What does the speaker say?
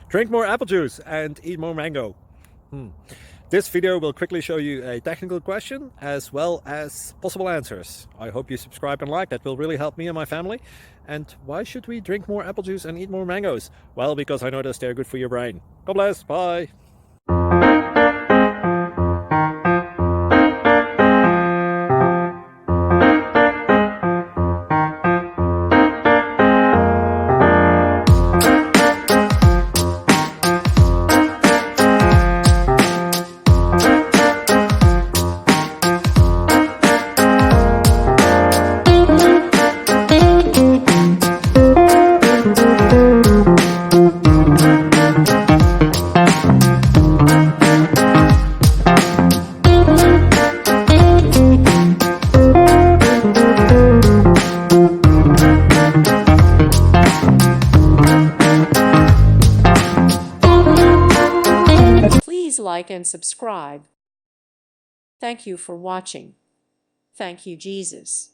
Drink more apple juice and eat more mango. This video will quickly show you a technical question as well as possible answers. I hope you subscribe and like, that will really help me and my family. And why should we drink more apple juice and eat more mangoes? Well, because I noticed they're good for your brain. God bless, bye. Please like and subscribe. Thank you for watching. Thank you, Jesus.